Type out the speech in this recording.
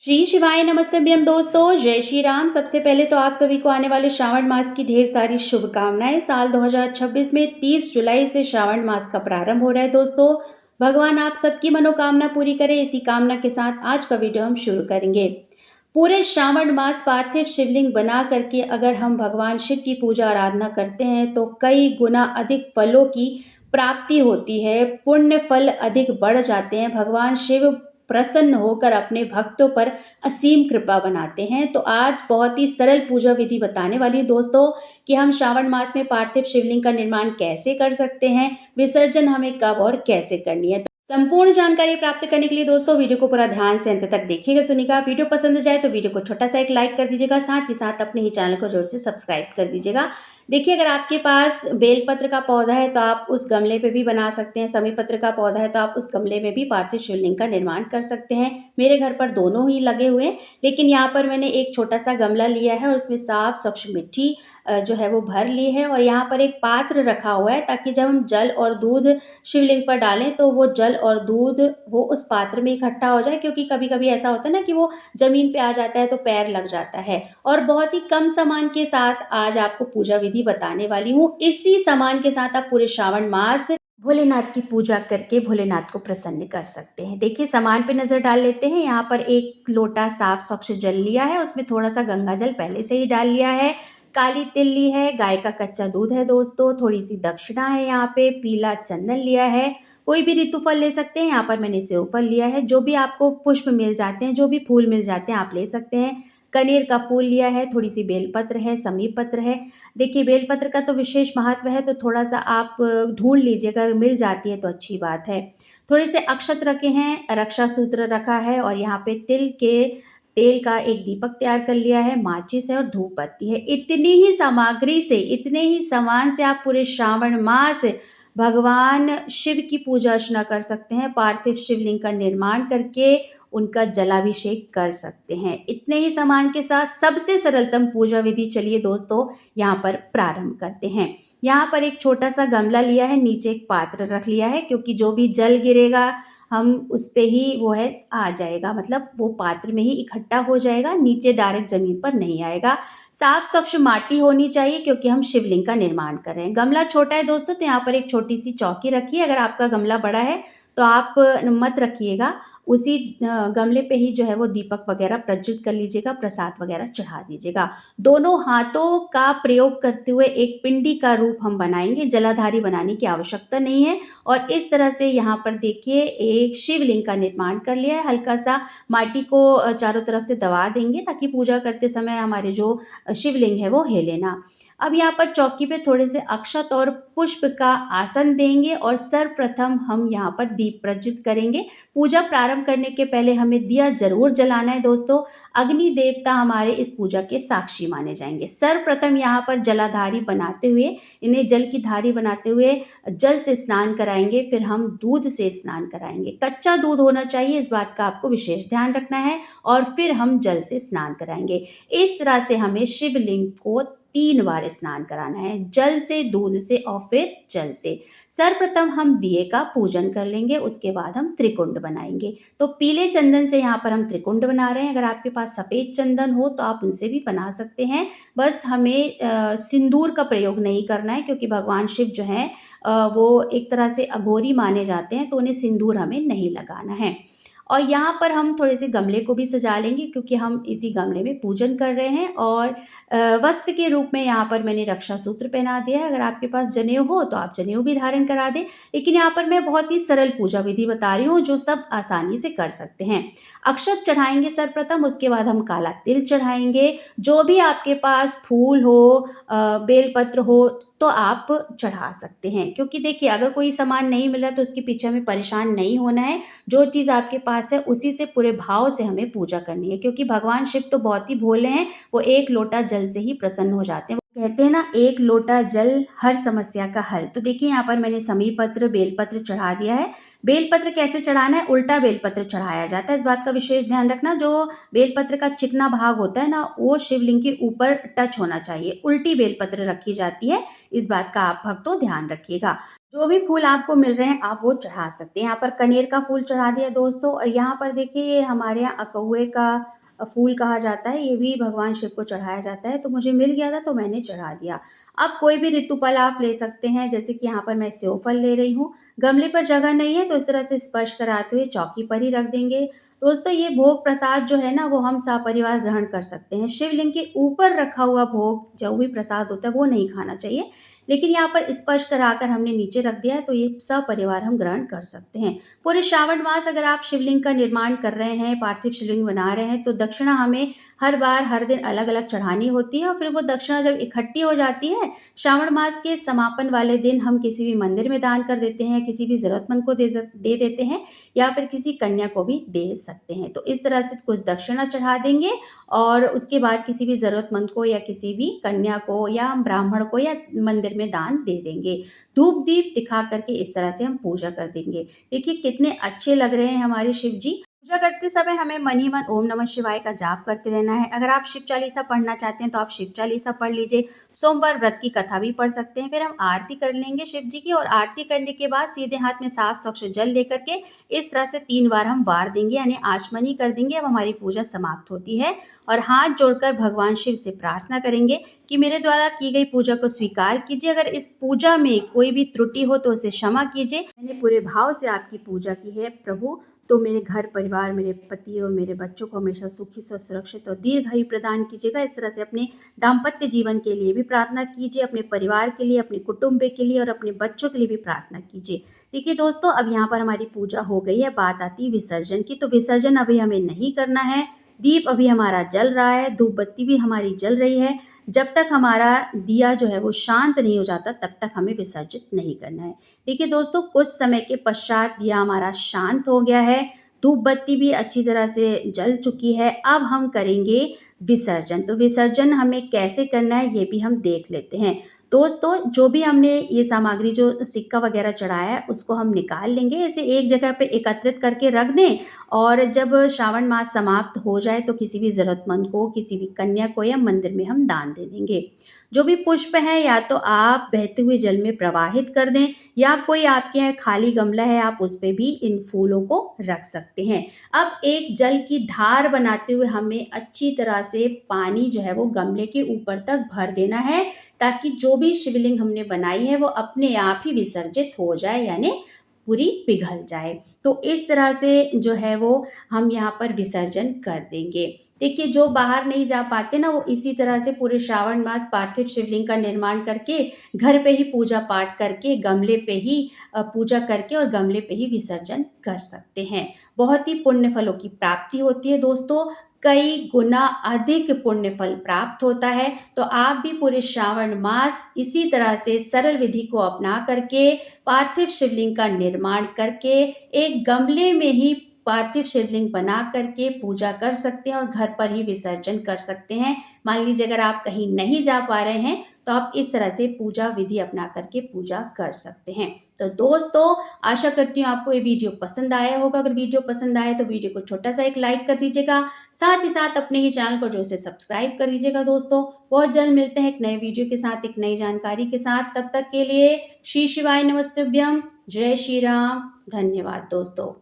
श्री शिवाय नमस्तभ्यम दोस्तों, जय श्री राम। सबसे पहले तो आप सभी को आने वाले श्रावण मास की ढेर सारी शुभकामनाएं। साल 2026 में 30 जुलाई से श्रावण मास का प्रारंभ हो रहा है दोस्तों। भगवान आप सबकी मनोकामना पूरी करें, इसी कामना के साथ आज का वीडियो हम शुरू करेंगे। पूरे श्रावण मास पार्थिव शिवलिंग बना करके अगर हम भगवान शिव की पूजा आराधना करते हैं तो कई गुना अधिक फलों की प्राप्ति होती है, पुण्य फल अधिक बढ़ जाते हैं। भगवान शिव प्रसन्न होकर अपने भक्तों पर असीम कृपा बनाते हैं। तो आज बहुत ही सरल पूजा विधि बताने वाली हूं दोस्तों कि हम श्रावण मास में पार्थिव शिवलिंग का निर्माण कैसे कर सकते हैं, विसर्जन हमें कब और कैसे करनी है। संपूर्ण जानकारी प्राप्त करने के लिए दोस्तों वीडियो को पूरा ध्यान से अंत तक देखिएगा, सुनिएगा। वीडियो पसंद जाए तो वीडियो को छोटा सा एक लाइक कर दीजिएगा, साथ ही साथ अपने ही चैनल को जोर से सब्सक्राइब कर दीजिएगा। देखिए, अगर आपके पास बेलपत्र का पौधा है तो आप उस गमले पे भी बना सकते हैं, समी पत्र का पौधा है तो आप उस गमले में भी पार्थिव शिवलिंग का निर्माण कर सकते हैं। मेरे घर पर दोनों ही लगे हुए हैं, लेकिन यहाँ पर मैंने एक छोटा सा गमला लिया है और उसमें साफ स्वच्छ मिट्टी जो है वो भर ली है और यहाँ पर एक पात्र रखा हुआ है ताकि जब हम जल और दूध शिवलिंग पर डालें तो वो जल और दूध वो उस पात्र में इकट्ठा हो जाए, क्योंकि कभी कभी ऐसा होता है ना कि वो जमीन पे आ जाता है तो पैर लग जाता है। और बहुत ही कम सामान के साथ आज आपको पूजा विधि बताने वाली हूँ। इसी सामान के साथ आप पूरे श्रावण मास भोलेनाथ की पूजा करके भोलेनाथ को प्रसन्न कर सकते हैं। देखिए, सामान पे नजर डाल लेते हैं। यहाँ पर एक लोटा साफ स्वच्छ जल लिया है, उसमें थोड़ा सा गंगा जल पहले से ही डाल लिया है। काली तिल ली है, गाय का कच्चा दूध है दोस्तों, थोड़ी सी दक्षिणा है, यहाँ पे पीला चंदन लिया है। कोई भी ऋतु फल ले सकते हैं, यहाँ पर मैंने सेव फल लिया है। जो भी आपको पुष्प मिल जाते हैं, जो भी फूल मिल जाते हैं आप ले सकते हैं। कनेर का फूल लिया है, थोड़ी सी बेलपत्र है, समीप पत्र है। देखिए, बेलपत्र का तो विशेष महत्व है, तो थोड़ा सा आप ढूंढ लीजिए, अगर मिल जाती है तो अच्छी बात है। थोड़े से अक्षत रखे हैं, रक्षा सूत्र रखा है और यहाँ पे तिल के तेल का एक दीपक तैयार कर लिया है, माचिस है और धूप बत्ती है। इतनी ही सामग्री से, इतने ही सामान से आप पूरे श्रावण मास भगवान शिव की पूजा अर्चना कर सकते हैं, पार्थिव शिवलिंग का निर्माण करके उनका जलाभिषेक कर सकते हैं। इतने ही सामान के साथ सबसे सरलतम पूजा विधि चलिए दोस्तों यहाँ पर प्रारंभ करते हैं। यहाँ पर एक छोटा सा गमला लिया है, नीचे एक पात्र रख लिया है, क्योंकि जो भी जल गिरेगा हम उस पे ही वो है आ जाएगा, मतलब वो पात्र में ही इकट्ठा हो जाएगा, नीचे डायरेक्ट जमीन पर नहीं आएगा। साफ स्वच्छ माटी होनी चाहिए क्योंकि हम शिवलिंग का निर्माण कर रहे हैं। गमला छोटा है दोस्तों तो यहाँ पर एक छोटी सी चौकी रखिए। अगर आपका गमला बड़ा है तो आप मत रखिएगा, उसी गमले पे ही जो है वो दीपक वगैरह प्रज्वलित कर लीजिएगा, प्रसाद वगैरह चढ़ा दीजिएगा। दोनों हाथों का प्रयोग करते हुए एक पिंडी का रूप हम बनाएंगे, जलाधारी बनाने की आवश्यकता नहीं है। और इस तरह से यहाँ पर देखिए एक शिवलिंग का निर्माण कर लिया है। हल्का सा माटी को चारों तरफ से दबा देंगे ताकि पूजा करते समय हमारे जो शिवलिंग है वो हिले ना। अब यहाँ पर चौकी पे थोड़े से अक्षत और पुष्प का आसन देंगे और सर्वप्रथम हम यहाँ पर दीप प्रज्वलित करेंगे। पूजा प्रारंभ करने के पहले हमें दिया जरूर जलाना है दोस्तों। अग्नि देवता हमारे इस पूजा के साक्षी माने जाएंगे। सर्वप्रथम यहाँ पर जलाधारी बनाते हुए, इन्हें जल की धारी बनाते हुए जल से स्नान कराएंगे, फिर हम दूध से स्नान कराएंगे। कच्चा दूध होना चाहिए, इस बात का आपको विशेष ध्यान रखना है। और फिर हम जल से स्नान कराएंगे। इस तरह से हमें शिवलिंग को 3 बार स्नान कराना है, जल से, दूध से और फिर जल से। सर्वप्रथम हम दिए का पूजन कर लेंगे, उसके बाद हम त्रिकुंड बनाएंगे। तो पीले चंदन से यहाँ पर हम त्रिकुंड बना रहे हैं। अगर आपके पास सफ़ेद चंदन हो तो आप उनसे भी बना सकते हैं। बस हमें सिंदूर का प्रयोग नहीं करना है, क्योंकि भगवान शिव जो हैं वो एक तरह से अघोरी माने जाते हैं, तो उन्हें सिंदूर हमें नहीं लगाना है। और यहाँ पर हम थोड़े से गमले को भी सजा लेंगे, क्योंकि हम इसी गमले में पूजन कर रहे हैं। और वस्त्र के रूप में यहाँ पर मैंने रक्षा सूत्र पहना दिया है। अगर आपके पास जनेऊ हो तो आप जनेऊ भी धारण करा दें, लेकिन यहाँ पर मैं बहुत ही सरल पूजा विधि बता रही हूँ जो सब आसानी से कर सकते हैं। अक्षत चढ़ाएंगे सर्वप्रथम, उसके बाद हम काला तिल चढ़ाएंगे। जो भी आपके पास फूल हो, बेलपत्र हो तो आप चढ़ा सकते हैं, क्योंकि देखिए अगर कोई सामान नहीं मिल रहा तो उसके पीछे हमें परेशान नहीं होना है। जो चीज़ आपके पास है उसी से पूरे भाव से हमें पूजा करनी है, क्योंकि भगवान शिव तो बहुत ही भोले हैं, वो एक लोटा जल से ही प्रसन्न हो जाते हैं। कहते हैं ना, एक लोटा जल हर समस्या का हल। तो देखिए यहाँ पर मैंने समी पत्र, बेलपत्र चढ़ा दिया है। बेलपत्र कैसे चढ़ाना है? उल्टा बेलपत्र चढ़ाया जाता है। इस बात का विशेष ध्यान रखना, जो बेलपत्र का चिकना भाग होता है ना, वो शिवलिंग के ऊपर टच होना चाहिए। उल्टी बेलपत्र रखी जाती है, इस बात का आप भक्तों ध्यान रखिएगा। जो भी फूल आपको मिल रहे हैं आप वो चढ़ा सकते हैं। यहाँ पर कनेर का फूल चढ़ा दिया दोस्तों, और यहाँ पर देखिए ये हमारे यहाँ अकउए का फूल कहा जाता है, ये भी भगवान शिव को चढ़ाया जाता है। तो मुझे मिल गया था तो मैंने चढ़ा दिया। अब कोई भी ऋतुफल आप ले सकते हैं, जैसे कि यहाँ पर मैं सेव फल ले रही हूँ। गमले पर जगह नहीं है तो इस तरह से स्पर्श कराते हुए चौकी पर ही रख देंगे। दोस्तों ये भोग प्रसाद जो है ना, वो हम सपरिवार ग्रहण कर सकते हैं। शिवलिंग के ऊपर रखा हुआ भोग जो भी प्रसाद होता है वो नहीं खाना चाहिए, लेकिन यहाँ पर स्पर्श कराकर हमने नीचे रख दिया है तो ये सपरिवार हम ग्रहण कर सकते हैं। पूरे श्रावण मास अगर आप शिवलिंग का निर्माण कर रहे हैं, पार्थिव शिवलिंग बना रहे हैं, तो दक्षिणा हमें हर बार हर दिन अलग अलग चढ़ानी होती है, और फिर वो दक्षिणा जब इकट्ठी हो जाती है, श्रावण मास के समापन वाले दिन हम किसी भी मंदिर में दान कर देते हैं, किसी भी जरूरतमंद को दे देते हैं, या फिर किसी कन्या को भी दे सकते हैं। तो इस तरह से कुछ दक्षिणा चढ़ा देंगे, और उसके बाद किसी भी ज़रूरतमंद को या किसी भी कन्या को या ब्राह्मण को या मंदिर में दान दे देंगे। धूप दीप दिखा करके इस तरह से हम पूजा कर देंगे। देखिए कितने अच्छे लग रहे हैं हमारे शिव जी। पूजा करते समय हमें मन ही मन ओम नमः शिवाय का जाप करते रहना है। अगर आप शिव चालीसा पढ़ना चाहते हैं तो आप शिव चालीसा पढ़ लीजिए। सोमवार व्रत की कथा भी पढ़ सकते हैं। फिर हम आरती कर लेंगे शिव जी की, और आरती करने के बाद सीधे हाथ में साफ स्वच्छ जल लेकर के इस तरह से 3 बार हम वार देंगे, यानी आचमनी कर देंगे। अब हमारी पूजा समाप्त होती है, और हाथ जोड़कर भगवान शिव से प्रार्थना करेंगे कि मेरे द्वारा की गई पूजा को स्वीकार कीजिए। अगर इस पूजा में कोई भी त्रुटि हो तो उसे क्षमा कीजिए। मैंने पूरे भाव से आपकी पूजा की है प्रभु, तो मेरे घर परिवार, मेरे पति और मेरे बच्चों को हमेशा सुखी सुरक्षित और दीर्घायु प्रदान कीजिएगा। इस तरह से अपने दाम्पत्य जीवन के लिए भी प्रार्थना कीजिए, अपने परिवार के लिए, अपने कुटुंब के लिए और अपने बच्चों के लिए भी प्रार्थना कीजिए। देखिए दोस्तों, अब यहाँ पर हमारी पूजा हो गई है। बात आती है विसर्जन की। तो विसर्जन अभी हमें नहीं करना है। दीप अभी हमारा जल रहा है, धूप बत्ती भी हमारी जल रही है। जब तक हमारा दिया जो है वो शांत नहीं हो जाता तब तक हमें विसर्जित नहीं करना है। देखिए दोस्तों, कुछ समय के पश्चात दिया हमारा शांत हो गया है, धूप बत्ती भी अच्छी तरह से जल चुकी है। अब हम करेंगे विसर्जन। तो विसर्जन हमें कैसे करना है ये भी हम देख लेते हैं। दोस्तों, जो भी हमने ये सामग्री, जो सिक्का वगैरह चढ़ाया है, उसको हम निकाल लेंगे। ऐसे एक जगह पे एकत्रित करके रख दें, और जब श्रावण मास समाप्त हो जाए तो किसी भी ज़रूरतमंद को, किसी भी कन्या को या मंदिर में हम दान दे देंगे। जो भी पुष्प हैं या तो आप बहते हुए जल में प्रवाहित कर दें, या कोई आपके यहाँ खाली गमला है आप उस पे भी इन फूलों को रख सकते हैं। अब एक जल की धार बनाते हुए हमें अच्छी तरह से पानी जो है वो गमले के ऊपर तक भर देना है, ताकि जो भी शिवलिंग हमने बनाई है वो अपने आप ही विसर्जित हो जाए, यानी पूरी पिघल जाए। तो इस तरह से जो है वो हम यहाँ पर विसर्जन कर देंगे। देखिए, जो बाहर नहीं जा पाते ना, वो इसी तरह से पूरे श्रावण मास पार्थिव शिवलिंग का निर्माण करके, घर पे ही पूजा पाठ करके, गमले पे ही पूजा करके और गमले पे ही विसर्जन कर सकते हैं। बहुत ही पुण्य फलों की प्राप्ति होती है दोस्तों, कई गुना अधिक पुण्य फल प्राप्त होता है। तो आप भी पूरे श्रावण मास इसी तरह से सरल विधि को अपना करके पार्थिव शिवलिंग का निर्माण करके, एक गमले में ही पार्थिव शिवलिंग बना करके पूजा कर सकते हैं, और घर पर ही विसर्जन कर सकते हैं। मान लीजिए अगर आप कहीं नहीं जा पा रहे हैं तो आप इस तरह से पूजा विधि अपना करके पूजा कर सकते हैं। तो दोस्तों, आशा करती हूँ आपको ये वीडियो पसंद आया होगा। अगर वीडियो पसंद आए तो वीडियो को छोटा सा एक लाइक कर दीजिएगा, साथ ही साथ अपने ही चैनल को जो है सब्सक्राइब कर दीजिएगा। दोस्तों, बहुत जल्द मिलते हैं एक नए वीडियो के साथ, एक नई जानकारी के साथ। तब तक के लिए श्री शिवाय नमस्तुभ्यम, जय श्री राम, धन्यवाद दोस्तों।